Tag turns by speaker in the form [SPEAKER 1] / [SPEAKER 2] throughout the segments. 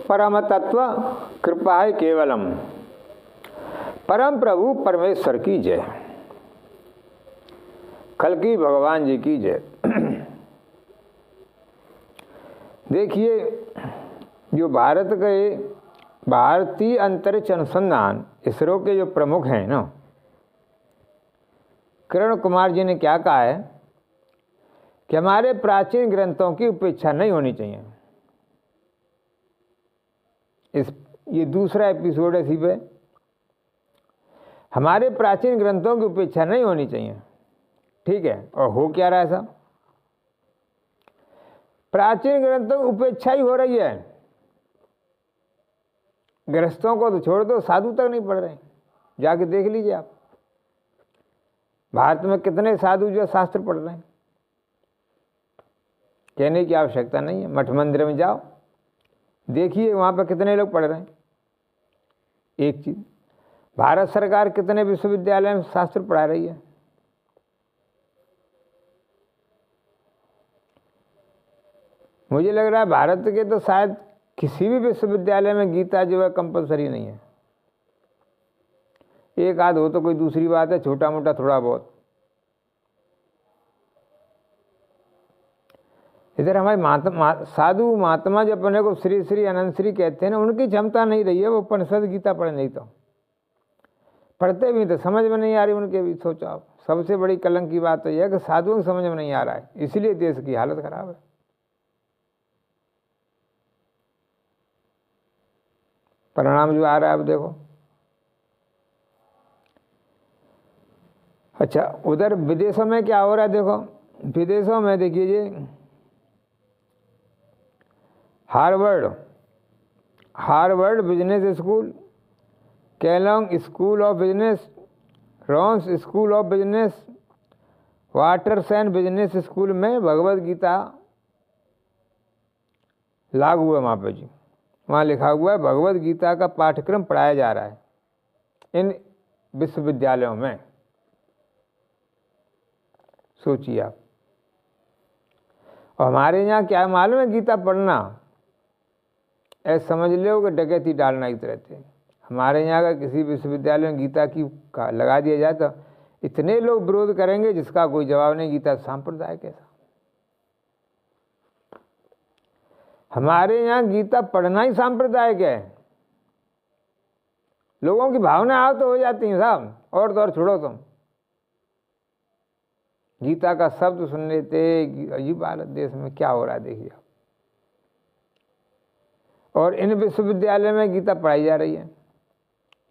[SPEAKER 1] परम तत्व कृपा है केवलम। परम प्रभु परमेश्वर की जय। कल्कि भगवान जी की जय। देखिए, जो भारतीय अंतरिक्ष अनुसंधान इसरो के जो प्रमुख हैं ना, किरण कुमार जी ने क्या कहा है कि हमारे प्राचीन ग्रंथों की उपेक्षा नहीं होनी चाहिए। ये दूसरा एपिसोड है इसी पे। हमारे प्राचीन ग्रंथों की उपेक्षा नहीं होनी चाहिए, ठीक है। और हो क्या रहा है साहब? प्राचीन ग्रंथों की उपेक्षा ही हो रही है। गृहस्थों को तो छोड़ दो, साधु तक नहीं पढ़ रहे। जाके देख लीजिए आप, भारत में कितने साधु जो शास्त्र पढ़ रहे हैं। कहने की आवश्यकता नहीं है, मठ मंदिर में जाओ देखिए, वहां पर कितने लोग पढ़ रहे हैं। एक चीज, भारत सरकार कितने विश्वविद्यालय में शास्त्र पढ़ा रही है। मुझे लग रहा है भारत के तो शायद किसी भी विश्वविद्यालय में गीता जो है कंपलसरी नहीं है। एक आध हो तो कोई दूसरी बात है, छोटा मोटा थोड़ा बहुत। इधर हमारे साधु महात्मा जो अपने को श्री श्री अनंत श्री कहते हैं ना, उनकी क्षमता नहीं रही है वो उपनिषद गीता पढ़े। नहीं तो पढ़ते भी तो समझ में नहीं आ रही उनके भी। सोचो आप, सबसे बड़ी कलंक की बात तो यह है कि साधुओं को समझ में नहीं आ रहा है, इसलिए देश की हालत खराब है। परिणाम जो आ रहा है अब देखो। अच्छा, उधर विदेशों में क्या हो रहा है देखो। विदेशों में देखिए जी, Harvard business school, Kellogg school of business, रॉन्स स्कूल ऑफ बिजनेस, वाटरसन बिजनेस स्कूल में भगवद गीता लागू है वहाँ पे जी। वहाँ लिखा हुआ है भगवद गीता का पाठ्यक्रम पढ़ाया जा रहा है इन विश्वविद्यालयों में। सोचिए आप। और हमारे यहाँ क्या मालूम है, गीता पढ़ना ऐसा समझ लो कि डकैती डालना की तरह थे। हमारे यहाँ अगर किसी विश्वविद्यालय में गीता की लगा दिया जाए तो इतने लोग विरोध करेंगे जिसका कोई जवाब नहीं। गीता सांप्रदायिक है। हमारे यहाँ गीता पढ़ना ही सांप्रदायिक है। लोगों की भावना आप तो हो जाती है साहब, और तो और छोड़ो तुम। गीता का शब्द सुन लेते। अजीब हालत देश में क्या हो रहा है देखिए। और इन विश्वविद्यालय में गीता पढ़ाई जा रही है।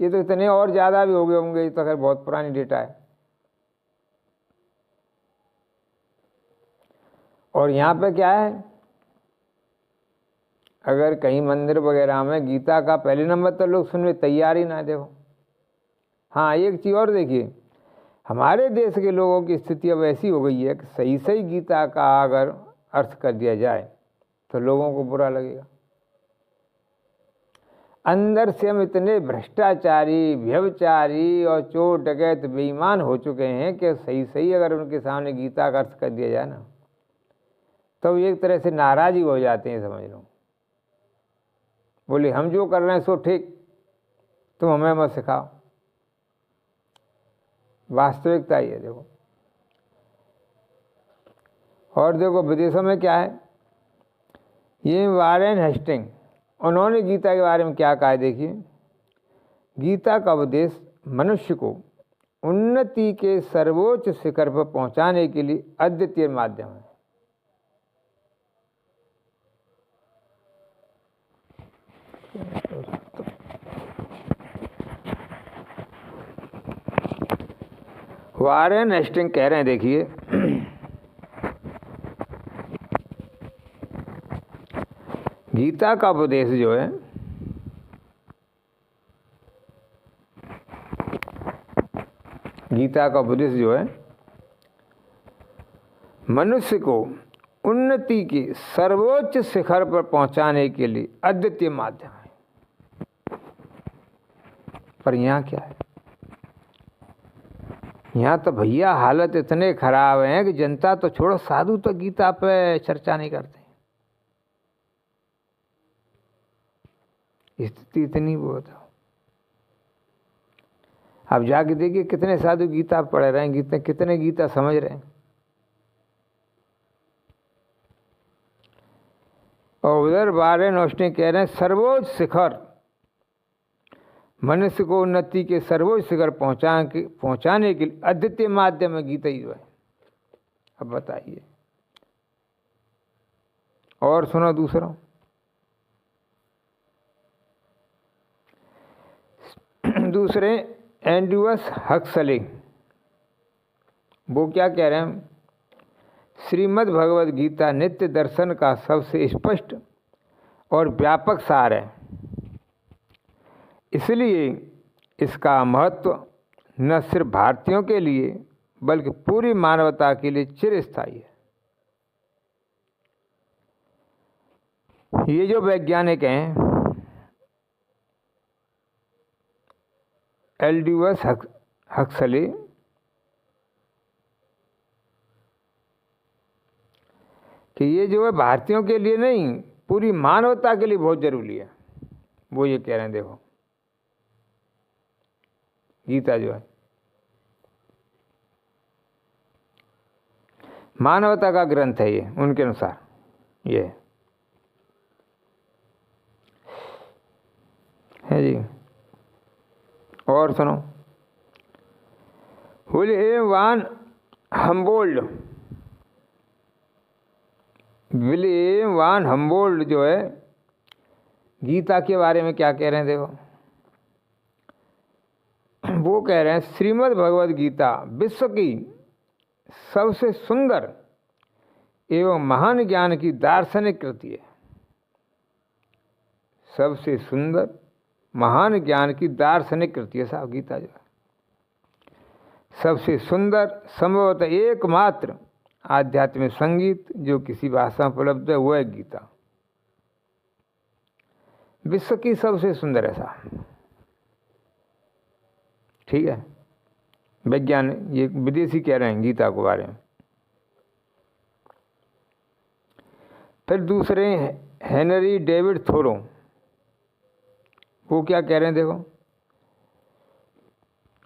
[SPEAKER 1] ये तो इतने और ज़्यादा भी हो गए होंगे, ये तो खैर बहुत पुरानी डेटा है। और यहाँ पे क्या है, अगर कहीं मंदिर वगैरह में गीता का पहले नंबर तो लोग सुनने तैयार ही ना। देखो हाँ, एक चीज़ और देखिए, हमारे देश के लोगों की स्थिति अब ऐसी हो गई है कि सही सही गीता का अगर अर्थ कर दिया जाए तो लोगों को बुरा लगेगा। अंदर से हम इतने भ्रष्टाचारी, व्यभिचारी और चोर डकैत बेईमान हो चुके हैं कि सही सही अगर उनके सामने गीता का अर्थ कर दिया जाए ना तो एक तरह से नाराज़ी हो जाते हैं, समझ लो। बोले हम जो कर रहे हैं सो ठीक, तुम हमें मत सिखाओ। वास्तविकता ही है देखो। और देखो विदेशों में क्या है, ये वारेन हेस्टिंग, उन्होंने गीता के बारे में क्या कहा है देखिए। गीता का उपदेश मनुष्य को उन्नति के सर्वोच्च शिखर पर पहुंचाने के लिए अद्वितीय माध्यम है। वारेन हेस्टिंग कह रहे हैं देखिए, गीता का उपदेश जो है मनुष्य को उन्नति के सर्वोच्च शिखर पर पहुंचाने के लिए अद्वितीय माध्यम है। पर यहाँ क्या है, यहाँ तो भैया हालत इतने खराब हैं कि जनता तो छोड़ो, साधु तो गीता पे चर्चा नहीं करते। स्थिति इतनी बहुत है। आप जाके देखिए कितने साधु गीता पढ़ रहे हैं, कितने गीता समझ रहे हैं। और उधर वारेन औस्टिन कह रहे हैं सर्वोच्च शिखर, मनुष्य को उन्नति के सर्वोच्च शिखर पहुंचाने के लिए अद्वितीय माध्यम है गीता ही है। अब बताइए। और सुनो दूसरा, दूसरे एंड्रूअस हक्सले, वो क्या कह रहे हैं, श्रीमद् भगवद गीता नित्य दर्शन का सबसे स्पष्ट और व्यापक सार है, इसलिए इसका महत्व न सिर्फ भारतीयों के लिए बल्कि पूरी मानवता के लिए चिरस्थायी है। ये जो वैज्ञानिक हैं एल्ड्यूअस हक्सले, कि ये जो है भारतीयों के लिए नहीं पूरी मानवता के लिए बहुत जरूरी है। वो ये कह रहे हैं, देखो गीता जो है मानवता का ग्रंथ है, ये उनके अनुसार ये है जी। और सुनो, विलियम वान हम्बोल्ड जो है गीता के बारे में क्या कह रहे हैं, देखो वो कह रहे हैं श्रीमद् भगवद गीता विश्व की सबसे सुंदर एवं महान ज्ञान की दार्शनिक कृति है। सबसे सुंदर महान ज्ञान की दार्शनिक कृति है साहब गीता जो है। सबसे सुंदर संभवतः एकमात्र आध्यात्मिक संगीत जो किसी भाषा में उपलब्ध है वो है गीता। विश्व की सबसे सुंदर ऐसा, ठीक है, वैज्ञानिक ये विदेशी कह रहे हैं गीता के बारे में। फिर दूसरे हेनरी डेविड थोरो, वो क्या कह रहे हैं, देखो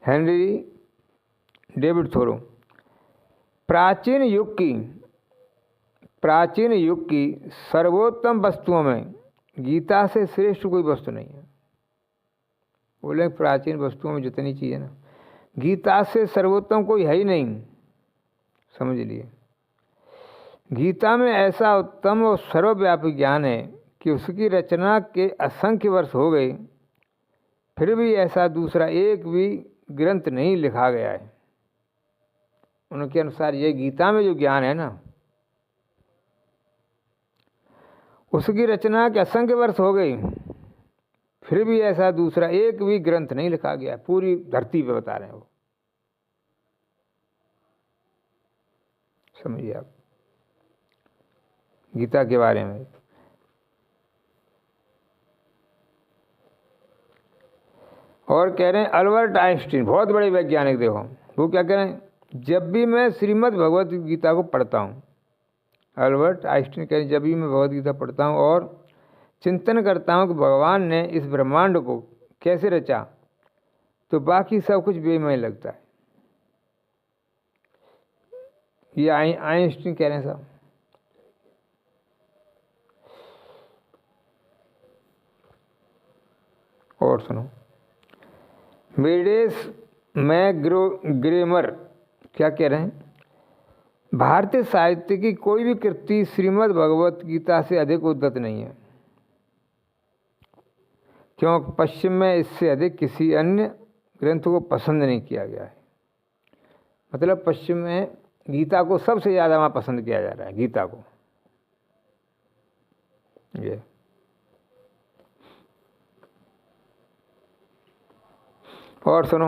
[SPEAKER 1] हेनरी डेविड थोरो, प्राचीन युग की सर्वोत्तम वस्तुओं में गीता से श्रेष्ठ कोई वस्तु नहीं है। बोले प्राचीन वस्तुओं में जितनी चीज़ है ना, गीता से सर्वोत्तम कोई है ही नहीं, समझ लिए। गीता में ऐसा उत्तम और सर्वव्यापी ज्ञान है कि उसकी रचना के असंख्य वर्ष हो गए, फिर भी ऐसा दूसरा एक भी ग्रंथ नहीं लिखा गया है। उनके अनुसार ये गीता में जो ज्ञान है ना, उसकी रचना के असंख्य वर्ष हो गई, फिर भी ऐसा दूसरा एक भी ग्रंथ नहीं लिखा गया, पूरी धरती पे बता रहे हैं वो। समझिए आप गीता के बारे में। और कह रहे हैं अल्बर्ट आइंस्टीन, बहुत बड़े वैज्ञानिक, देखो वो क्या कह रहे हैं, जब भी मैं श्रीमद् भगवद गीता को पढ़ता हूँ, अल्बर्ट आइंस्टीन कह रहे हैं जब भी मैं भगवद गीता पढ़ता हूँ और चिंतन करता हूँ कि भगवान ने इस ब्रह्मांड को कैसे रचा, तो बाकी सब कुछ बेमय लगता है। ये आइंस्टीन कह रहे हैं साहब। और सुनो, मेडेस मैग्रेमर क्या कह रहे हैं, भारतीय साहित्य की कोई भी कृति श्रीमद् भगवत गीता से अधिक उद्धत नहीं है, क्योंकि पश्चिम में इससे अधिक किसी अन्य ग्रंथ को पसंद नहीं किया गया है। मतलब पश्चिम में गीता को सबसे ज़्यादा वहाँ पसंद किया जा रहा है, गीता को। ये और सुनो,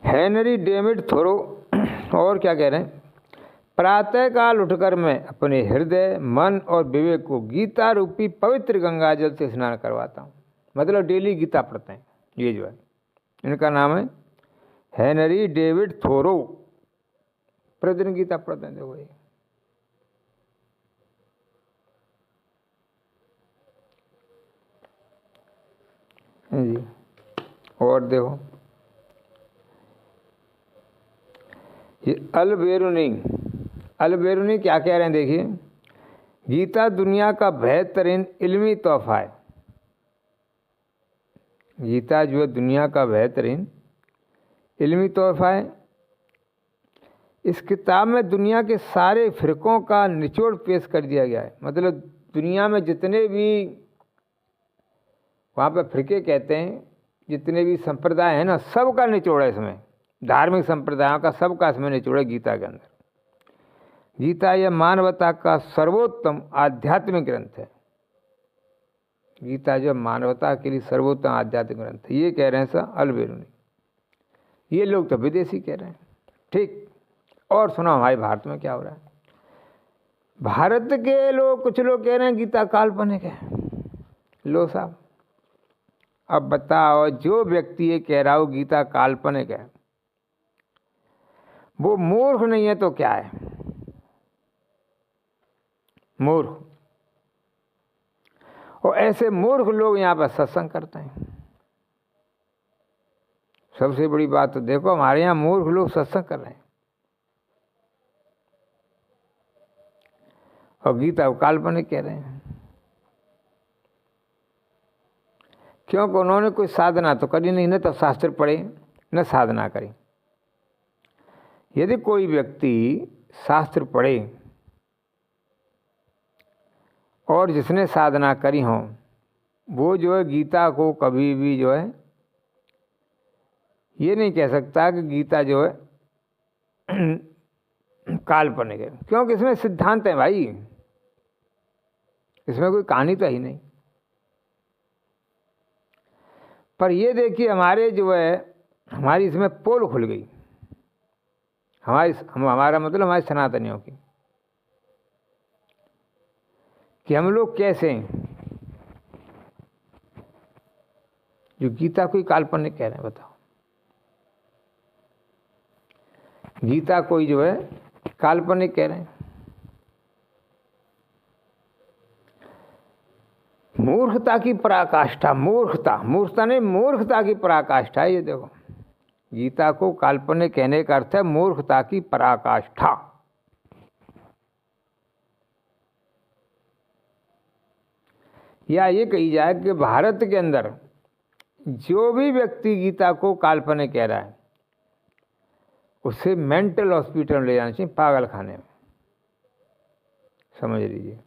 [SPEAKER 1] हेनरी डेविड थोरो और क्या कह रहे हैं, प्रातःकाल उठकर मैं अपने हृदय, मन और विवेक को गीता रूपी पवित्र गंगा जल से स्नान करवाता हूँ। मतलब डेली गीता पढ़ते हैं। ये जो है इनका नाम है हेनरी डेविड थोरो, प्रतिदिन गीता पढ़ते हैं। देखो ये जी। और देखो ये अलबेरुनी क्या कह रहे हैं, देखिए, गीता दुनिया का बेहतरीन इल्मी तोहफा है। गीता जो है दुनिया का बेहतरीन इल्मी तोहफा है। इस किताब में दुनिया के सारे फ़िरक़ों का निचोड़ पेश कर दिया गया है। मतलब दुनिया में जितने भी वहाँ पर फ़िरक़े कहते हैं, जितने भी संप्रदाय हैं ना, सब का निचोड़ है इसमें। धार्मिक संप्रदायों का सबका इसमें निचोड़ है गीता के अंदर। गीता यह मानवता का सर्वोत्तम आध्यात्मिक ग्रंथ है। गीता जो मानवता के लिए सर्वोत्तम आध्यात्मिक ग्रंथ है, ये कह रहे हैं सर अलबेरुनी। ये लोग तो विदेशी कह रहे हैं। ठीक, और सुनो हमारे भारत में क्या हो रहा है। भारत के लोग, कुछ लोग कह रहे हैं गीता काल्पनिक है। लो साहब, अब बताओ, जो व्यक्ति ये कह रहा हो गीता काल्पनिक है, वो मूर्ख नहीं है तो क्या है? मूर्ख। और ऐसे मूर्ख लोग यहाँ पर सत्संग करते हैं। सबसे बड़ी बात तो देखो, हमारे यहाँ मूर्ख लोग सत्संग कर रहे हैं और गीता काल्पनिक कह रहे हैं। क्योंकि उन्होंने कोई साधना तो करी नहीं, न तो शास्त्र पढ़े न साधना करी। यदि कोई व्यक्ति शास्त्र पढ़े और जिसने साधना करी हो, वो जो है गीता को कभी भी जो है ये नहीं कह सकता कि गीता जो है काल्पनिक है, क्योंकि इसमें सिद्धांत है भाई, इसमें कोई कहानी तो ही नहीं। पर ये देखिए, हमारे जो है हमारी इसमें पोल खुल गई, हमारा मतलब हमारे सनातनियों की, कि हम लोग कैसे जो गीता कोई काल्पनिक कह रहे हैं। बताओ, गीता कोई जो है काल्पनिक कह रहे हैं। मूर्खता की पराकाष्ठा, मूर्खता नहीं, मूर्खता की पराकाष्ठा है। ये देखो, गीता को काल्पनिक कहने का अर्थ है मूर्खता की पराकाष्ठा। या ये कही जाए कि भारत के अंदर जो भी व्यक्ति गीता को काल्पनिक कह रहा है, उसे मेंटल हॉस्पिटल में ले जाना चाहिए, पागल खाने में, समझ लीजिए।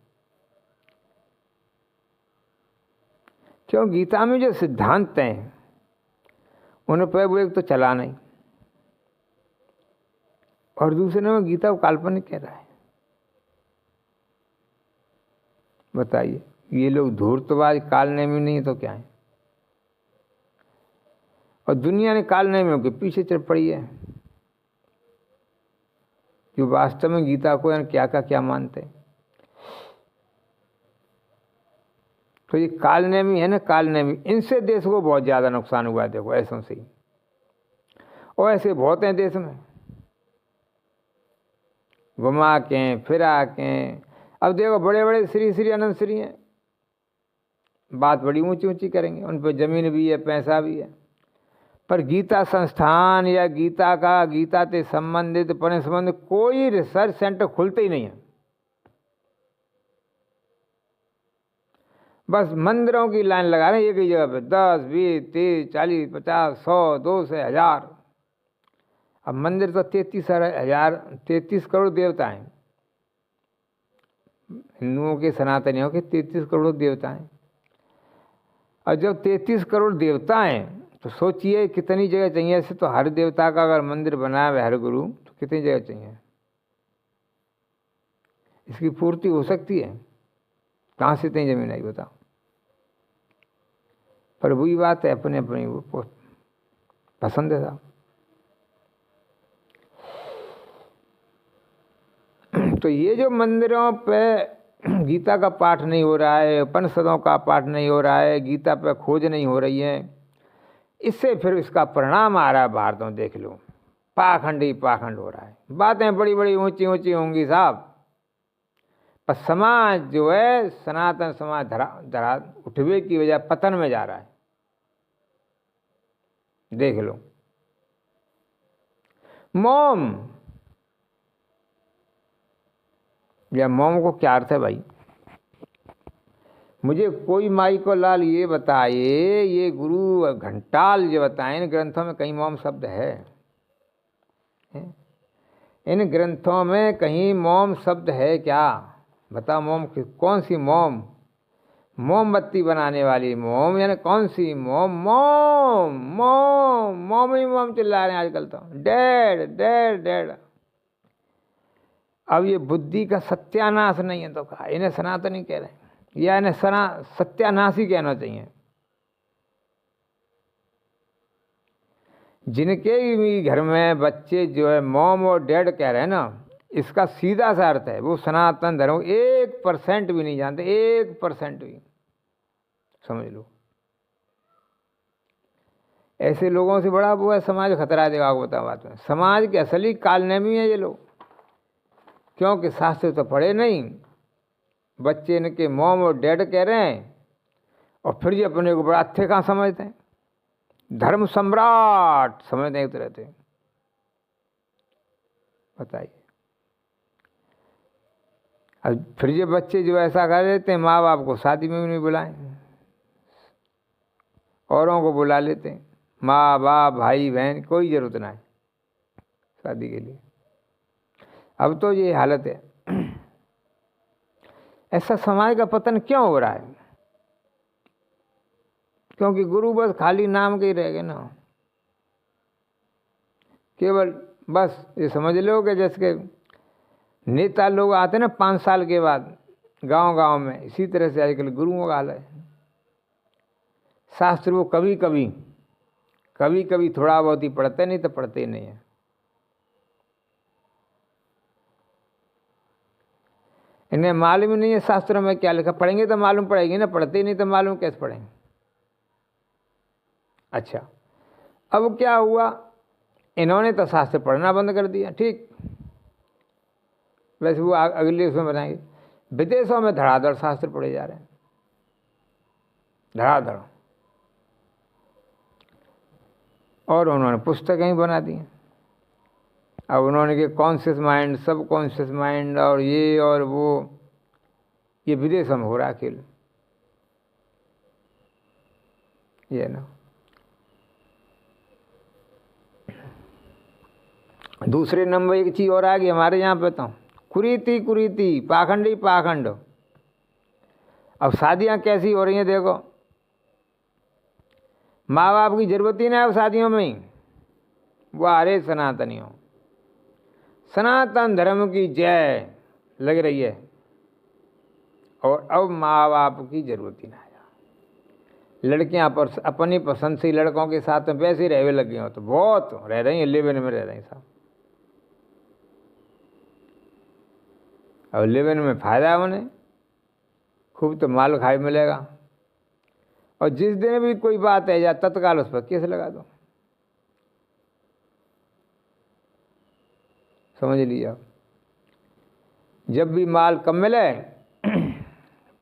[SPEAKER 1] क्यों? गीता में जो सिद्धांत हैं उन पर वो एक तो चला नहीं, और दूसरे में गीता को काल्पनिक कह रहा है। बताइए, ये लोग धूर्तवाद कालनेमी नहीं है तो क्या है? और दुनिया ने कालनेमियों के पीछे चल पड़ी है, जो वास्तव में गीता को यानी क्या का क्या मानते हैं। तो ये कालनेमी है ना, कालनेमी, इनसे देश को बहुत ज़्यादा नुकसान हुआ है। देखो, ऐसों से ही, और ऐसे बहुत हैं देश में, घुमा के फिरा के। अब देखो, बड़े बड़े श्री अनंत श्री हैं, बात बड़ी ऊंची ऊंची करेंगे, उन पर ज़मीन भी है, पैसा भी है, पर गीता संस्थान या गीता से संबंधित संबंधित कोई रिसर्च सेंटर खुलते ही नहीं है। बस मंदिरों की लाइन लगा रहे हैं एक ही जगह पे, 10, 20, 30, 40, 50, 100, 200, 1000। अब मंदिर तो 33 करोड़ देवता हैं। हिंदुओं के, सनातनियों के 33 करोड़ देवता हैं। और जब 33 करोड़ देवता हैं तो सोचिए कितनी जगह चाहिए। ऐसे तो हर देवता का अगर मंदिर बनाया हुआ हर गुरु, तो कितनी जगह चाहिए? इसकी पूर्ति हो सकती है? कहाँ से इतनी जमीन आई बताओ? पर वही बात है, अपने अपनी वो पसंद है साहब। तो ये जो मंदिरों पे गीता का पाठ नहीं हो रहा है, उपनिषदों का पाठ नहीं हो रहा है, गीता पे खोज नहीं हो रही है, इससे फिर इसका परिणाम आ रहा है भारत में। देख लो, पाखंड ही पाखंड हो रहा है। बातें बड़ी बड़ी ऊंची ऊंची होंगी साहब, पर समाज जो है, सनातन समाज धरा उठवे की वजह पतन में जा रहा है। देख लो। मोम या मोम को क्या अर्थ है भाई? मुझे कोई माई को लाल ये बताइए, ये गुरु घंटाल जो बताएं इन ग्रंथों में कहीं मोम शब्द है? इन ग्रंथों में कहीं मोम शब्द है क्या? बताओ। मोम कौन सी मोम? मोमबत्ती बनाने वाली मोम, यानी कौन सी मोम? मोम मोम मोम ही मोम चिल्ला रहे हैं आजकल तो। Dead dead dead. अब ये बुद्धि का सत्यानाश नहीं है तो कहा, इन्हें सनातनी कह रहे हैं, या इन्हें सत्यानाशी कहना चाहिए। जिनके भी घर में बच्चे जो है मॉम और डैड कह रहे हैं ना, इसका सीधा सा अर्थ है वो सनातन धर्म 1% भी नहीं जानते, 1% भी, समझ लो। ऐसे लोगों से बड़ा वो है समाज खतरा देगा। आपको बता बात में, समाज के असली कालनेमी है ये लोग, क्योंकि शास्त्र तो पढ़े नहीं। बच्चे इनके मॉम और डैड कह रहे हैं और फिर ये अपने को बड़ा अच्छे कहाँ समझते हैं, धर्म सम्राट समझते हैं एक तरह से। बताइए। अब फिर ये बच्चे जो ऐसा कर लेते हैं, माँ बाप को शादी में भी नहीं बुलाएं, औरों को बुला लेते हैं, माँ बाप भाई बहन कोई ज़रूरत ना है शादी के लिए। अब तो ये हालत है। ऐसा समाज का पतन क्यों हो रहा है? क्योंकि गुरु बस खाली नाम के ही रह गए ना। केवल बस ये समझ लो कि जैसे नेता लोग आते ना 5 साल के बाद गांव गांव में, इसी तरह से आजकल गुरुओं का हाल है। शास्त्र वो कभी कभी थोड़ा बहुत ही पढ़ते, नहीं तो पढ़ते ही नहीं है। इन्हें मालूम ही नहीं है शास्त्रों में क्या लिखा। पढ़ेंगे तो मालूम पड़ेगी ना, पढ़ते ही नहीं तो मालूम कैसे पढ़ेंगे? अच्छा, अब क्या हुआ, इन्होंने तो शास्त्र पढ़ना बंद कर दिया। ठीक, वैसे वो अगले उसमें बताएंगे, विदेशों में धड़ाधड़ शास्त्र पढ़े जा रहे हैं, धड़ाधड़, और उन्होंने पुस्तकें ही बना दी। अब उन्होंने के कॉन्शियस माइंड, सब कॉन्शियस माइंड और ये और वो, ये विदेशों में हो रहा है खेल, ये ना। दूसरे नंबर एक चीज़ और आ गई हमारे यहाँ पे तो, कुरीति पाखंडी पाखंड। अब शादियाँ कैसी हो रही हैं देखो, माँ बाप की जरूरत ही ना है अब शादियों में ही। वो अरे सनातनियों, सनातन धर्म की जय लग रही है, और अब माँ बाप की जरूरत ही ना है। लड़कियां पर अपनी पसंद से लड़कों के साथ में वैसे रहने लग गई हो, तो बहुत रह रही हैं, लिव इन में रह रही हैं साहब। अब लिव इन में फायदा है उन्हें, खूब तो माल खाए मिलेगा, और जिस दिन भी कोई बात है या तत्काल उस पर केस लगा दो, समझ लीजिए आप। जब भी माल कम मिले,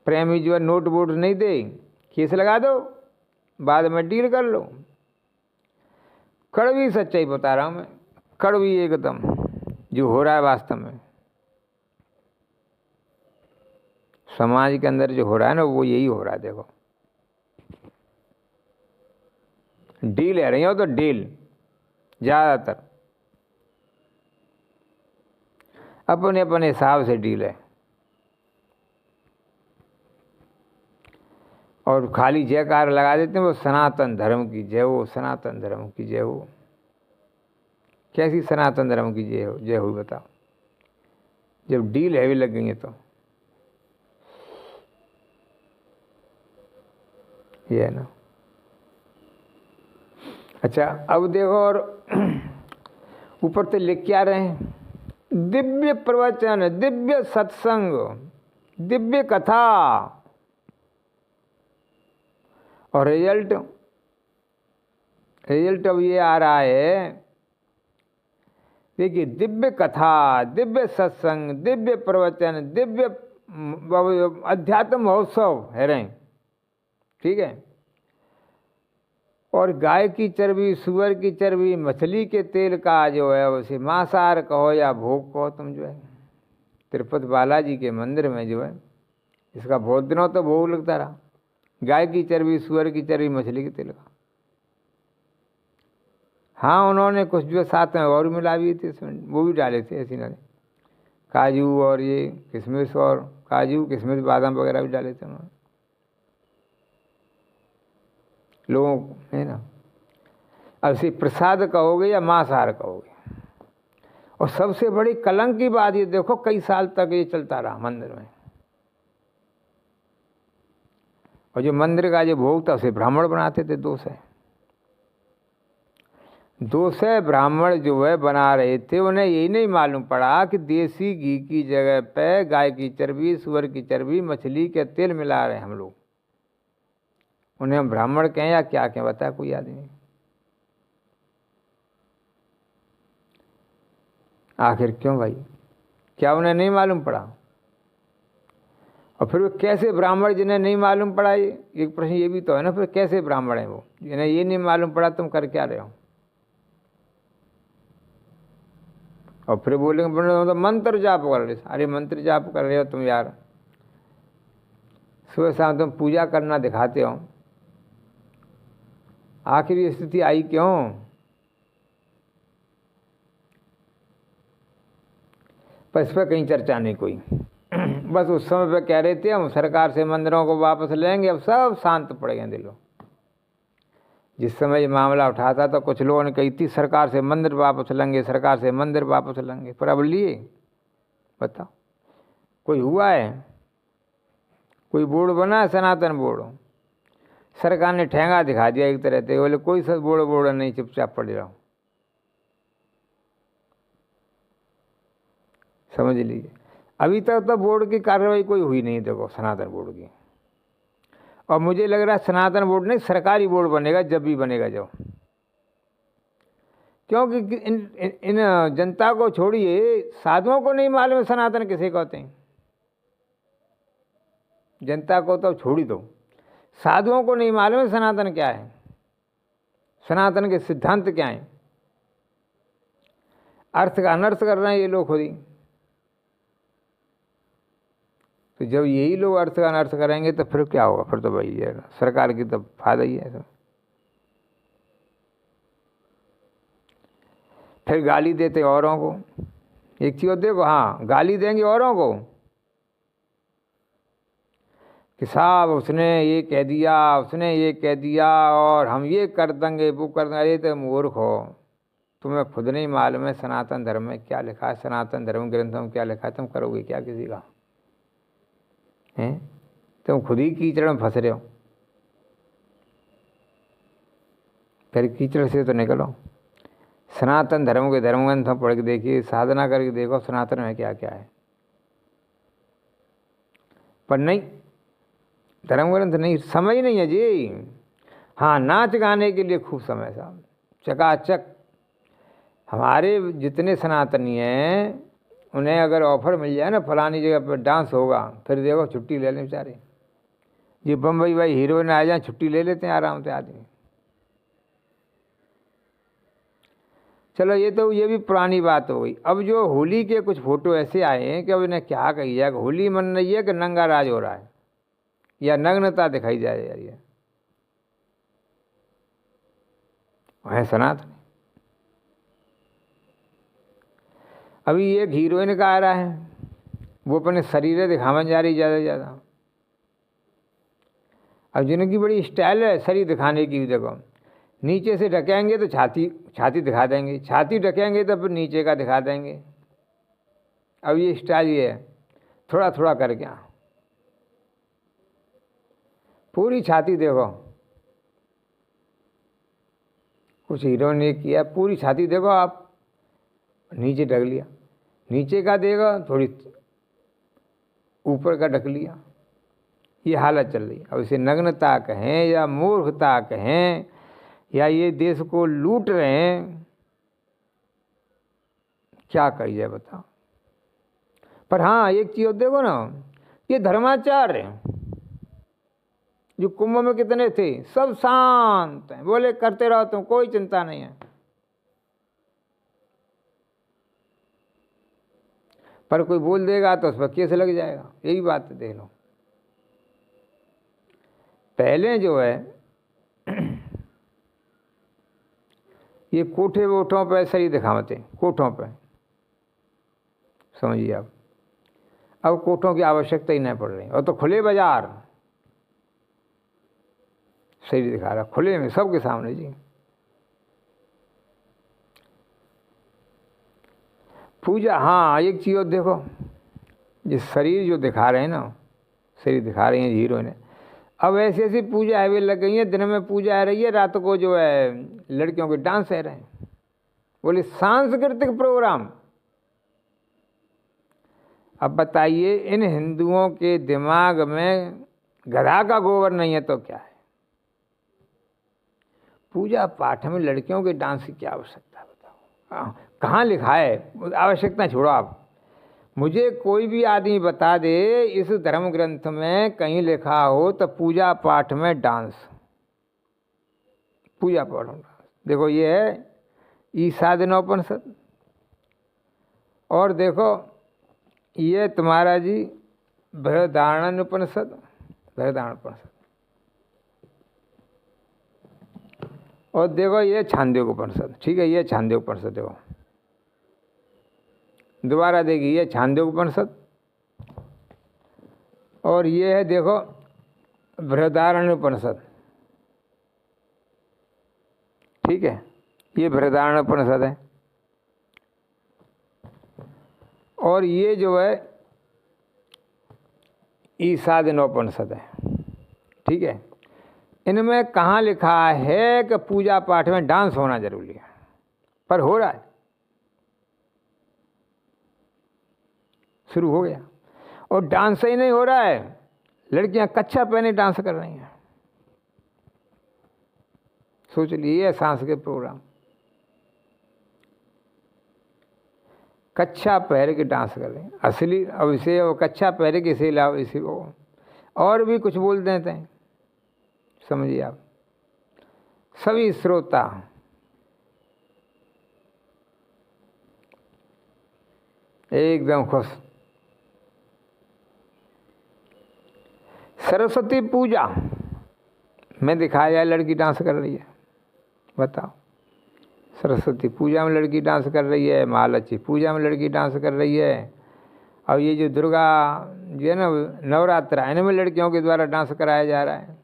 [SPEAKER 1] प्रेमी जो है नोट वोट नहीं दे, केस लगा दो, बाद में डील कर लो। कड़वी सच्चाई बता रहा हूँ मैं, कड़वी एकदम जो हो रहा है वास्तव में समाज के अंदर जो हो रहा है ना, वो यही हो रहा है। देखो, डील है रही हो तो डील ज़्यादातर अपने अपने हिसाब से डील है, और खाली जयकार लगा देते हैं, वो सनातन धर्म की जय हो, सनातन धर्म की जय हो। कैसी सनातन धर्म की जय हो बताओ, जब डील हैवी लग गई है तो। ये है ना। अच्छा, अब देखो, और ऊपर से लिख क्या रहे हैं, दिव्य प्रवचन, दिव्य सत्संग, दिव्य कथा, और रिजल्ट अब ये आ रहा है, देखिए, दिव्य कथा, दिव्य सत्संग, दिव्य प्रवचन, दिव्य अध्यात्म महोत्सव है रहे, ठीक है। और गाय की चर्बी, सुअर की चर्बी, मछली के तेल का जो है उसे मांसाहार कहो या भोग कहो तुम जो है, तिरुपति बालाजी के मंदिर में जो है इसका बहुत दिनों तो भोग लगता रहा। गाय की चर्बी, सुअर की चर्बी, मछली के तेल का। हाँ, उन्होंने कुछ जो साथ में और मिला भी थे इसमें, वो भी डाले थे ऐसी ने, काजू और ये किशमिश, और काजू किशमिश बादाम वगैरह भी डाले थे उन्होंने लोगों को, है ना। अब इसे प्रसाद कहोगे या मांसाहार कहोगे। और सबसे बड़ी कलंक की बात ये देखो, कई साल तक ये चलता रहा मंदिर में, और जो मंदिर का जो भोग था उसे ब्राह्मण बनाते थे। दो सौ ब्राह्मण जो है बना रहे थे, उन्हें यही नहीं मालूम पड़ा कि देसी घी की जगह पे गाय की चर्बी, सुअर की चर्बी, मछली के तेल मिला रहे हैं हम लोग। उन्हें हम ब्राह्मण कहें या क्या कहें, बता कोई आदमी। आखिर क्यों भाई, क्या उन्हें नहीं मालूम पड़ा? और फिर वो कैसे ब्राह्मण जिन्हें नहीं मालूम पड़ा, ये एक प्रश्न ये भी तो है ना, फिर कैसे ब्राह्मण है वो जिन्हें ये नहीं मालूम पड़ा तुम कर क्या रहे हो? और फिर बोलेंगे तो मंत्र जाप कर रहे। अरे मंत्र जाप कर रहे हो तुम यार, सुबह शाम तुम पूजा करना दिखाते हो, आखिर ये स्थिति आई क्यों? पर इस पर कहीं चर्चा नहीं कोई। बस उस समय पे कह रहे थे हम सरकार से मंदिरों को वापस लेंगे, अब सब शांत पड़ गए दिलों। जिस समय ये मामला उठा था तो कुछ लोगों ने कही थी सरकार से मंदिर वापस लेंगे, सरकार से मंदिर वापस लेंगे, पर अब लिए बताओ कोई हुआ है? कोई बोर्ड बना है सनातन बोर्ड? सरकार ने ठेंगा दिखा दिया एक तरह से, बोले कोई सब बोर्ड नहीं, चुपचाप पड़े रहो। समझ लीजिए, अभी तक तो बोर्ड की कार्रवाई कोई हुई नहीं देखो सनातन बोर्ड की। और मुझे लग रहा है सनातन बोर्ड नहीं, सरकारी बोर्ड बनेगा, जब भी बनेगा जो, क्योंकि इन जनता को छोड़िए, साधुओं को नहीं मालूम है सनातन किसे कहते हैं। जनता को तो छोड़ी दो, साधुओं को नहीं मालूम है सनातन क्या है, सनातन के सिद्धांत क्या हैं। अर्थ का अनर्थ कर रहे हैं ये लोग खुद ही। तो जब यही लोग अर्थ का अनर्थ करेंगे तो फिर क्या होगा? फिर तो भाई ये सरकार की तो फायदा ही है। फिर गाली देते औरों को। एक चीज देखो, हाँ गाली देंगे औरों को कि साहब उसने ये कह दिया, उसने ये कह दिया, और हम ये कर देंगे, वो कर देंगे। अरे तो मूर्ख हो, तुम्हें खुद नहीं मालूम है सनातन धर्म में क्या लिखा है, सनातन धर्म ग्रंथों में क्या लिखा है, तुम करोगे क्या किसी का? हैं तुम खुद ही कीचड़ में फंस रहे हो। फिर कीचड़ से तो निकलो, सनातन धर्म के धर्म ग्रंथों पढ़ के देखिए, साधना करके देखो सनातन में क्या क्या है। पर नहीं, धर्म ग्रंथ नहीं, समय नहीं है जी। हाँ, नाच गाने के लिए खूब समय साहब, चकाचक। हमारे जितने सनातनी हैं उन्हें अगर ऑफर मिल जाए ना फलानी जगह पर डांस होगा, फिर देखो छुट्टी ले लें बेचारे। ये बम्बई भाई हीरोइन आ जाए, छुट्टी ले लेते हैं आराम से आदमी। चलो ये भी पुरानी बात हो गई। अब जो होली के कुछ फोटो ऐसे आए हैं कि अब इन्हें क्या कही जाए, होली मन रही है कि नंगा राज हो रहा है या नग्नता दिखाई जा रही है। है सनातन। अभी एक हीरोइन का आ रहा है, वो अपने शरीर दिखावन जा रही ज़्यादा से ज़्यादा। अब जिनकी बड़ी स्टाइल है शरीर दिखाने की, देखो नीचे से ढकेंगे तो छाती दिखा देंगे, छाती ढकेंगे तो फिर नीचे का दिखा देंगे। अब ये स्टाइल ये है, थोड़ा थोड़ा करके पूरी छाती देखो। कुछ हीरो ने किया, पूरी छाती देखो आप, नीचे ढक लिया, नीचे का देगा थोड़ी ऊपर का ढक लिया। ये हालत चल रही है। अब इसे नग्नता कहें या मूर्खता कहें या ये देश को लूट रहे हैं, क्या कही जाए बताओ। पर हाँ एक चीज देखो ना, ये धर्माचार्य जो कुंभ में कितने थे, सब शांत हैं, बोले करते रहो तुम, कोई चिंता नहीं है। पर कोई बोल देगा तो उस पर केस लग जाएगा, यही बात देख लो। पहले जो है ये कोठे वोठों पे शरीर दिखावते, कोठों पे, समझिए आप। अब कोठों की आवश्यकता ही नहीं पड़ रही, और तो खुले बाजार शरीर दिखा रहा, खुले में सबके सामने जी। पूजा, हाँ एक चीज़ और देखो, ये शरीर जो दिखा रहे हैं ना, शरीर दिखा रही हैं हीरो ने, अब ऐसी ऐसी पूजा है वे लग गई हैं, दिन में पूजा है रही है, रात को जो है लड़कियों के डांस है रहे हैं, बोले सांस्कृतिक प्रोग्राम। अब बताइए, इन हिंदुओं के दिमाग में गधा का गोबर नहीं है तो क्या है? पूजा पाठ में लड़कियों के डांस की क्या आवश्यकता है बताओ? कहाँ लिखा है? आवश्यकता छोड़ो आप, मुझे कोई भी आदमी बता दे इस धर्म ग्रंथ में कहीं लिखा हो तो पूजा पाठ में डांस, पूजा पाठ में डांस। देखो ये है ईशावास्योपनिषद, और देखो ये तुम्हारा जी बृहदारण्योपनिषद, बृहदारण्योपनिषद, और देखो ये छांदोग्योपनिषद। ठीक है, ये छांदोग्योपनिषद देखो, दोबारा देखिए, ये छांदोग्योपनिषद, और ये है देखो बृहदारण्योपनिषद। ठीक है, ये बृहदारण्योपनिषद है, और ये जो है ईशावास्योपनिषद है। ठीक है, इनमें कहाँ लिखा है कि पूजा पाठ में डांस होना जरूरी है? पर हो रहा है, शुरू हो गया, और डांस ही नहीं हो रहा है, लड़कियां कच्छा पहने डांस कर रही हैं। सोच लिए ये सांस्कृतिक प्रोग्राम, कच्छा पहन के डांस कर रहे हैं असली। अब इसे वो कच्छा पहन के इसे लाओ, इसी को और भी कुछ बोल देते हैं, समझिए आप। सभी श्रोता एकदम खुश। सरस्वती पूजा में दिखाया जाए लड़की डांस कर रही है, बताओ। सरस्वती पूजा में लड़की डांस कर रही है, महालक्ष्मी पूजा में लड़की डांस कर रही है, और ये जो दुर्गा जो है ना नवरात्रा, इनमें लड़कियों के द्वारा डांस कराया जा रहा है।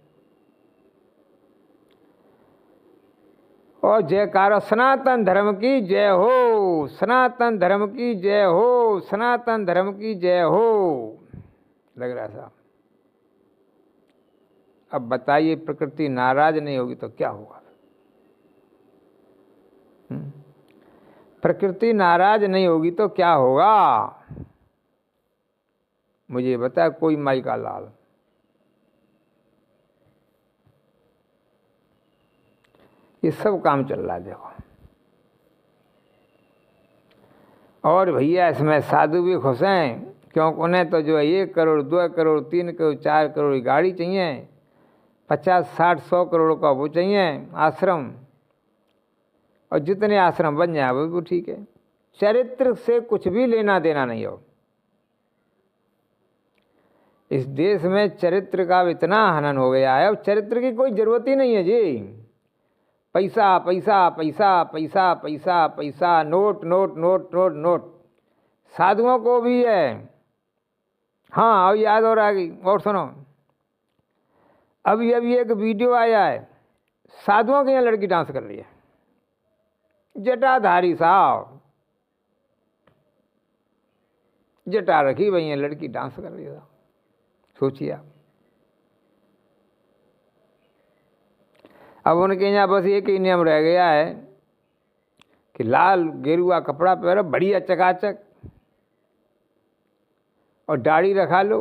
[SPEAKER 1] और जयकारा सनातन धर्म की जय हो, सनातन धर्म की जय हो, सनातन धर्म की जय हो, लग रहा साहब। अब बताइए, प्रकृति नाराज नहीं होगी तो क्या होगा? प्रकृति नाराज नहीं होगी तो क्या होगा? मुझे बता कोई माई का लाल। ये सब काम चल रहा है देखो, और भैया इसमें साधु भी खुश हैं, क्योंकि उन्हें तो जो है 1 करोड़ 2 करोड़ 3 करोड़ 4 करोड़ की गाड़ी चाहिए, 50 60 100 करोड़ का वो चाहिए आश्रम, और जितने आश्रम बन जाए वो ठीक है। चरित्र से कुछ भी लेना देना नहीं हो। इस देश में चरित्र का इतना हनन हो गया है, अब चरित्र की कोई जरूरत ही नहीं है जी। पैसा पैसा पैसा पैसा पैसा पैसा, note note note note note. साधुओं को भी है। हाँ, अब याद और आ गई, और सुनो, अभी अभी एक वीडियो आया है, साधुओं के यहाँ लड़की डांस कर रही है, जटाधारी साहब, जटा रखी भई है, लड़की डांस कर रही है। सोचिए आप। अब उनके यहाँ बस एक ही नियम रह गया है कि लाल गेरुआ कपड़ा पहनो, बढ़िया चकाचक, और दाढ़ी रखा लो,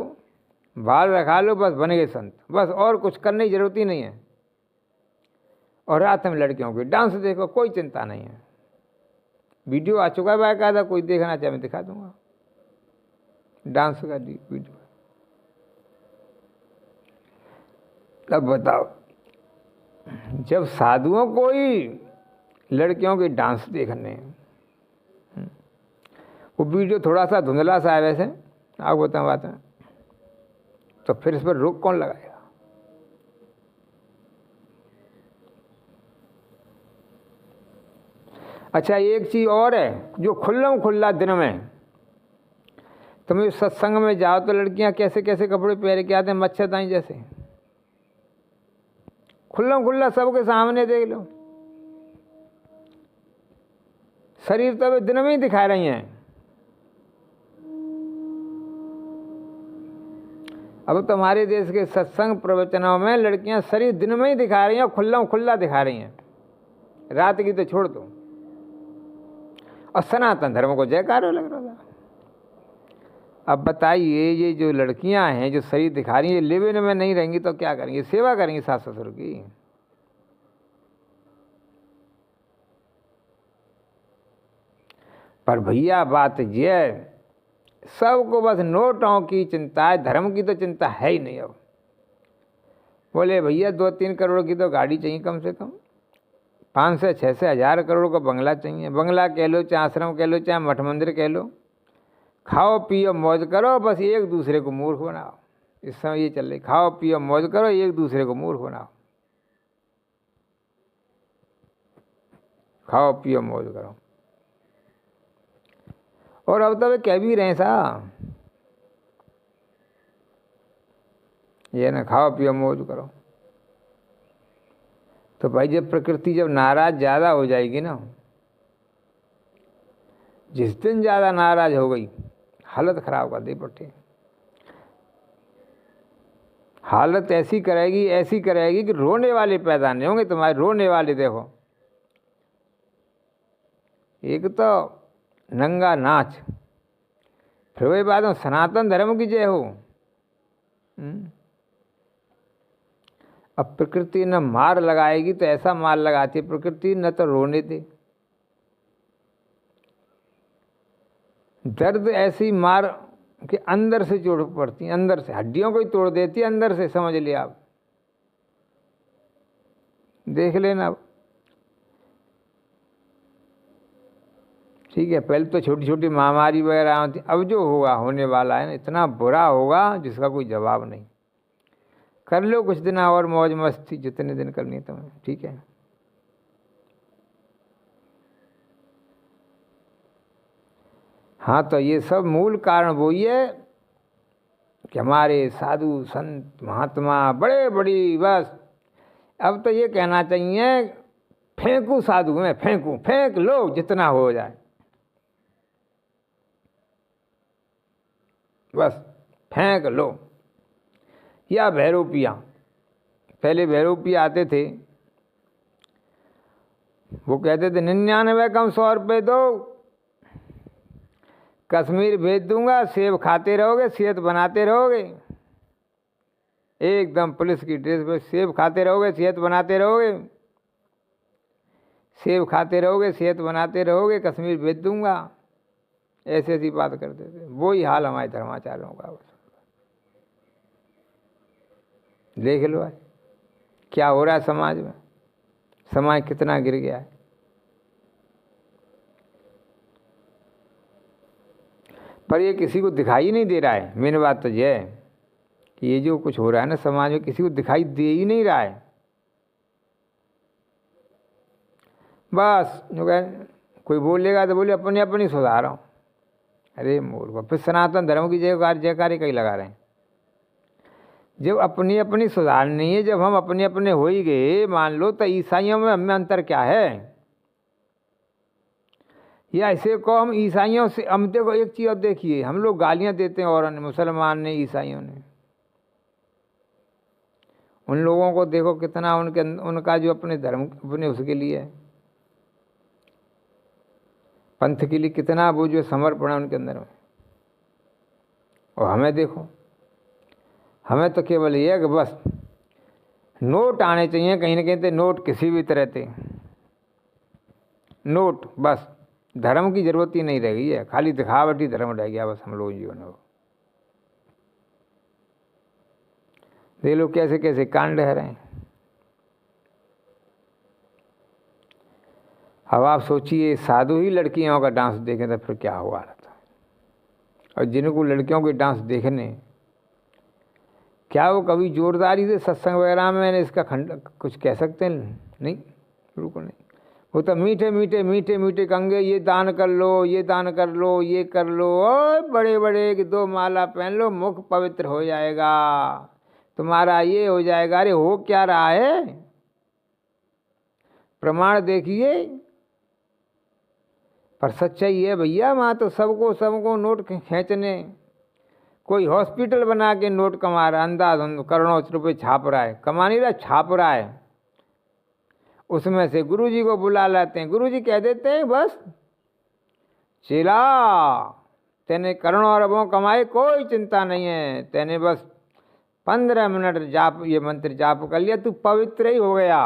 [SPEAKER 1] बाल रखा लो, बस बन गए संत, बस और कुछ करने की जरूरत ही नहीं है। और रात में लड़कियों की डांस देखो, कोई चिंता नहीं है। वीडियो आ चुका है बाकायदा, कोई देखना चाहे मैं दिखा दूंगा, डांस का वीडियो। अब बताओ, जब साधुओं को ही लड़कियों के डांस देखने, वो वीडियो थोड़ा सा धुंधला सा है वैसे, आपको बताऊँ बात है, तो फिर इस पर रोक कौन लगाएगा? अच्छा, एक चीज़ और है, जो खुल्ला दिन में तुम सत्संग में जाओ तो लड़कियां कैसे कैसे कपड़े पहन के आते हैं, मच्छरदानी जैसे, खुल्ला सबके सामने देख लो, शरीर तो वे दिन में ही दिखा रही हैं। अब तुम्हारे देश के सत्संग प्रवचनों में लड़कियां शरीर दिन में ही दिखा रही हैं, खुल्ला दिखा रही हैं, रात की तो छोड़ दो। और सनातन धर्म को जयकारो लग रहा था। अब बताइए, ये जो लड़कियां हैं जो शरीर दिखा रही हैं, लिव इन में नहीं रहेंगी तो क्या करेंगी? सेवा करेंगी सास ससुर की। पर भैया बात यह, सबको बस नोटों की चिंता है, धर्म की तो चिंता है ही नहीं। अब बोले भैया 2-3 करोड़ की तो गाड़ी चाहिए कम से कम, 5 से 6 से 1000 करोड़ का बंगला चाहिए। बंगला कह लो, चाहे आश्रम कह लो, चाहे मठ मंदिर कह लो, खाओ पियो मौज करो, बस एक दूसरे को मूर्ख बनाओ। इस समय ये चल रही, खाओ पियो मौज करो, एक दूसरे को मूर्ख बनाओ। खाओ पियो मौज करो। और अब तो वे कह भी रहे सा, ये ना खाओ पियो मौज करो। तो भाई जब प्रकृति जब नाराज ज़्यादा हो जाएगी ना, जिस दिन ज़्यादा नाराज हो गई, हालत खराब कर दी पट्टी। हालत ऐसी करेगी कि रोने वाले पैदा नहीं होंगे तुम्हारे, रोने वाले। देखो, एक तो नंगा नाच, फिर वही बात हो सनातन धर्म की जय हो। अब प्रकृति न मार लगाएगी तो ऐसा मार लगाती है प्रकृति, न तो रोने दे। दर्द ऐसी मार कि अंदर से चोट पड़ती, अंदर से हड्डियों को ही तोड़ देती है, अंदर से, समझ लिया आप। देख लेना अब, ठीक है। पहले तो छोटी छोटी महामारी वगैरह आती, अब जो होगा होने वाला है ना, इतना बुरा होगा जिसका कोई जवाब नहीं। कर लो कुछ दिन और मौज मस्ती, जितने दिन करनी तुम्हें, ठीक है। हाँ, तो ये सब मूल कारण वही है कि हमारे साधु संत महात्मा बड़े बड़ी, बस अब तो ये कहना चाहिए फेंकू साधु में, फेंक लो जितना हो जाए, बस फेंक लो। या भैरोपिया, पहले भैरोपिया आते थे, वो कहते थे 99 कम 100 रुपये दो, कश्मीर भेज दूंगा, सेब खाते रहोगे, सेहत बनाते रहोगे। एकदम पुलिस की ड्रेस में सेब खाते रहोगे, सेहत बनाते रहोगे, सेब खाते रहोगे, सेहत बनाते रहोगे, कश्मीर भेज दूंगा। ऐसी ऐसी बात करते थे। वही हाल हमारे धर्माचार्यों का। देख लो आज क्या हो रहा है समाज में, समाज कितना गिर गया है। पर ये किसी को दिखाई नहीं दे रहा है। मेन बात तो यह है कि ये जो कुछ हो रहा है ना समाज में, किसी को दिखाई दे ही नहीं रहा है। बस जो कोई बोलेगा तो बोले अपने अपनी सुधार रहा हूँ। अरे मूर्ख, फिर सनातन धर्म की जयकारी कहीं लगा रहे हैं। जब अपनी अपनी सुधारनी है, जब हम अपने अपने हो ही गए, मान लो, तो ईसाइयों में हमें अंतर क्या है? या ऐसे को हम ईसाइयों से, हम देखो एक चीज़ और देखिए, हम लोग गालियाँ देते हैं और मुसलमान ने, ईसाइयों ने, उन लोगों को देखो कितना उनका जो अपने धर्म, अपने उसके लिए है, पंथ के लिए कितना वो जो समर्पण है उनके अंदर में। और हमें देखो, हमें तो केवल ये है कि बस नोट आने चाहिए कहीं ना कहीं से, नोट किसी भी तरह से, नोट, बस धर्म की जरूरत ही नहीं रह गई है, खाली दिखावटी धर्म रह गया बस हम लोग जीवन में। देख लो कैसे कैसे कांड है रहे हैं। अब आप सोचिए साधु ही लड़कियों का डांस देखें तो फिर क्या हुआ रहता है। और जिनको लड़कियों के डांस देखने, क्या वो कभी जोरदारी से सत्संग वगैरह में इसका खंड कुछ कह सकते हैं? नहीं, बिल्कुल नहीं। वो तो मीठे मीठे मीठे मीठे कंगे, ये दान कर लो, ये दान कर लो, ये कर लो, और बड़े बड़े कि 2 माला पहन लो, मुख पवित्र हो जाएगा, तुम्हारा ये हो जाएगा। अरे हो क्या रहा है? प्रमाण देखिए। पर सच्चाई है भैया, वहाँ तो सबको नोट खींचने, कोई हॉस्पिटल बना के नोट कमा रहा है, अंदाज करोड़ों रुपए छाप रहा है, कमा नहीं रहा, छाप रहा है। उसमें से गुरुजी को बुला लाते हैं, गुरुजी कह देते हैं बस चला, तेने करोड़ों अरबों कमाए, कोई चिंता नहीं है, तेने बस 15 मिनट जाप, ये मंत्र जाप कर लिया, तू पवित्र ही हो गया।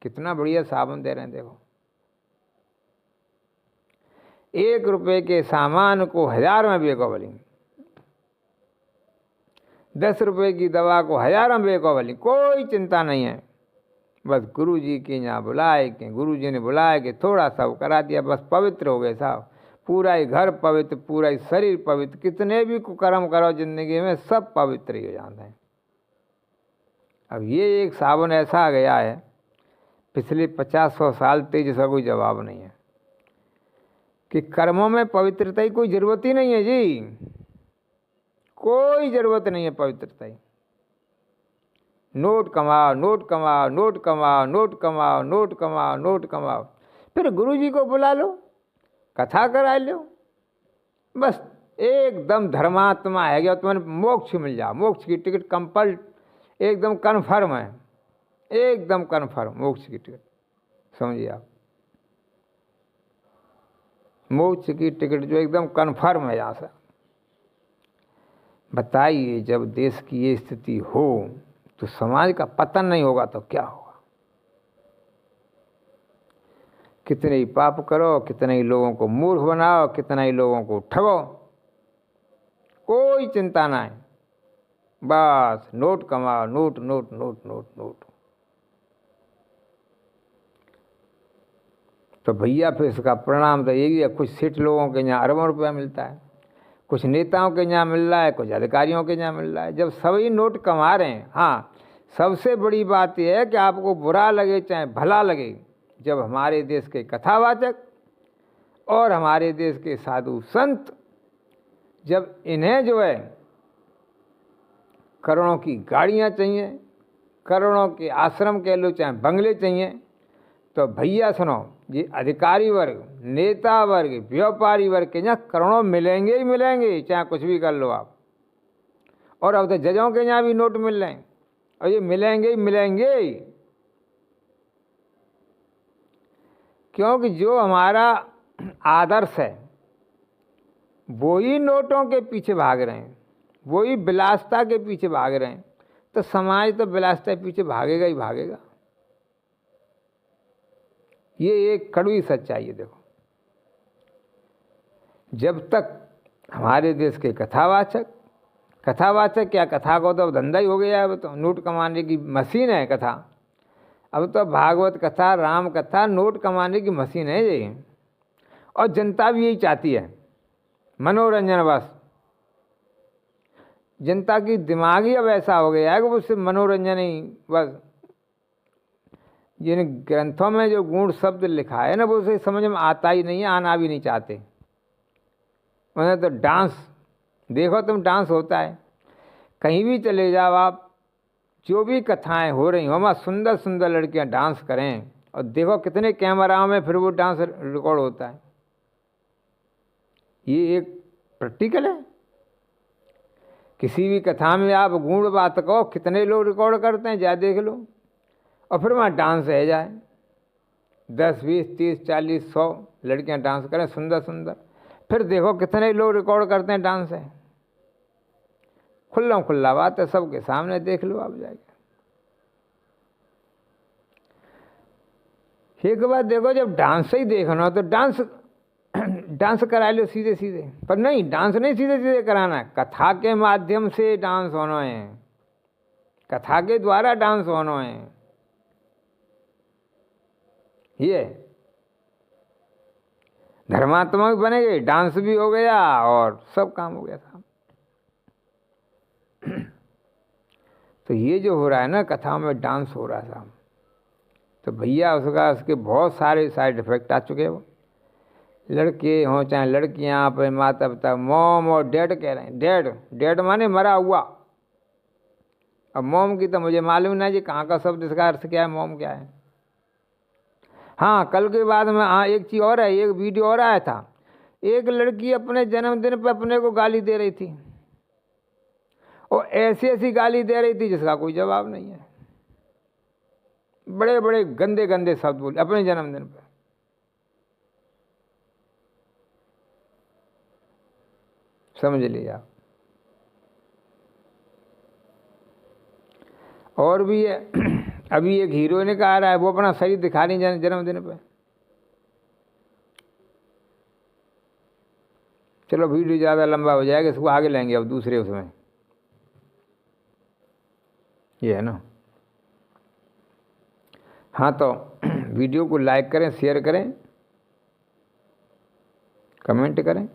[SPEAKER 1] कितना बढ़िया साबुन दे रहे हैं देखो। 1 रुपए के सामान को 1000 में बेको बोली, 10 रुपए की दवा को 1000 में बेको बोली, कोई चिंता नहीं है। बस गुरुजी के यहाँ बुलाए कि गुरुजी ने बुलाया कि थोड़ा सा करा दिया, बस पवित्र हो गए साहब। पूरा ही घर पवित्र, पूरा ही शरीर पवित्र, कितने भी कुकर्म करो जिंदगी में सब पवित्र ही हो जाते हैं। अब ये एक साबुन ऐसा आ गया है, पिछले 50-100 साल से जिसका कोई जवाब नहीं है, कि कर्मों में पवित्रता की कोई ज़रूरत ही नहीं है जी, कोई ज़रूरत नहीं है पवित्रता की। नोट कमाओ, नोट कमाओ, नोट कमाओ, नोट कमाओ, नोट कमाओ, नोट कमाओ, फिर गुरुजी को बुला लो, कथा करा लो, बस एकदम धर्मात्मा है गया, तुम्हें मोक्ष मिल जाओ, मोक्ष की टिकट कंपल एकदम कन्फर्म है, एकदम कन्फर्म मोक्ष की टिकट, समझिए आप, मोक्ष की टिकट जो एकदम कन्फर्म है यहाँ से। बताइए जब देश की ये स्थिति हो तो समाज का पतन नहीं होगा तो क्या होगा? कितने ही पाप करो, कितने ही लोगों को मूर्ख बनाओ, कितने ही लोगों को ठगो, कोई चिंता ना है, बस नोट कमाओ, note note note note note. तो भैया फिर इसका परिणाम तो यही है, कुछ सेठ लोगों के यहाँ अरबों रुपया मिलता है, कुछ नेताओं के यहाँ मिल रहा है, कुछ अधिकारियों के यहाँ मिल रहा है। जब सभी नोट कमा रहे हैं, हाँ सबसे बड़ी बात यह है कि आपको बुरा लगे चाहे भला लगे, जब हमारे देश के कथावाचक और हमारे देश के साधु संत, जब इन्हें जो है करोड़ों की गाड़ियाँ चाहिए, करोड़ों के आश्रम कह लो चाहे बंगले चाहिए, तो भैया सुनो, ये अधिकारी वर्ग, नेता वर्ग, व्यापारी वर्ग के यहाँ करोड़ों मिलेंगे ही मिलेंगे, चाहे कुछ भी कर लो आप। और अब तो जजों के यहाँ भी नोट मिल रहे हैं, और ये मिलेंगे ही मिलेंगे, क्योंकि जो हमारा आदर्श है वो ही नोटों के पीछे भाग रहे हैं, वो ही विलासता के पीछे भाग रहे हैं, तो समाज तो विलासता के पीछे भागेगा ही भागेगा। ये एक कड़वी सच्चाई है। देखो, जब तक हमारे देश के कथावाचक क्या, कथा को तो धंधा ही हो गया है, तो नोट कमाने की मशीन है कथा। अब तो भागवत कथा, राम कथा नोट कमाने की मशीन है ये, और जनता भी यही चाहती है, मनोरंजन बस। जनता की दिमाग ही अब ऐसा हो गया है कि वो सिर्फ मनोरंजन ही बस। जिन ग्रंथों में जो गूढ़ शब्द लिखा है ना, वो उसे समझ में आता ही नहीं है, आना भी नहीं चाहते। उन्हें तो डांस देखो तुम, डांस होता है कहीं भी चले जाओ आप, जो भी कथाएं हो रही हो, वहाँ सुंदर सुंदर लड़कियां डांस करें, और देखो कितने कैमराओं में फिर वो डांस रिकॉर्ड होता है। ये एक प्रैक्टिकल है। किसी भी कथा में आप गूढ़ बात कहो, कितने लोग रिकॉर्ड करते हैं, जा देख लो, और फिर वहाँ डांस रह जाए, 10, 20, 30, 40, 100 लड़कियां डांस करें सुंदर सुंदर, फिर देखो कितने लोग रिकॉर्ड करते हैं डांस है। खुल्ला बात है, सबके सामने देख लो आप जाके। एक बात देखो, जब डांस ही देखना हो तो डांस करा लो सीधे सीधे, पर नहीं, डांस नहीं सीधे सीधे कराना है, कथा के माध्यम से डांस होना है। कथा के द्वारा डांस होना है। ये धर्मात्मा भी बने गए, डांस भी हो गया और सब काम हो गया था। तो ये जो हो रहा है ना, कथा में डांस हो रहा था, तो भैया उसके बहुत सारे साइड इफेक्ट आ चुके हैं। वो लड़के हों चाहे लड़कियां, अपने माता पिता मॉम और डैड कह रहे हैं। डैड डैड माने मरा हुआ। अब मॉम की तो मुझे मालूम नहीं जी कहाँ का शब्द, इसका अर्थ क्या है, मॉम क्या है। हाँ, कल के बाद में हाँ एक चीज़ और है, एक वीडियो और आया था। एक लड़की अपने जन्मदिन पर अपने को गाली दे रही थी, और ऐसी ऐसी गाली दे रही थी जिसका कोई जवाब नहीं है। बड़े बड़े गंदे गंदे शब्द बोले अपने जन्मदिन पर। समझ लीजिए आप। और भी है अभी एक हीरोइन का आ रहा है, वो अपना शरीर दिखा रही जन्मदिन पे। चलो वीडियो ज़्यादा लंबा हो जाएगा, इसको आगे लेंगे अब दूसरे उसमें। ये है ना। हाँ, तो वीडियो को लाइक करें, शेयर करें, कमेंट करें।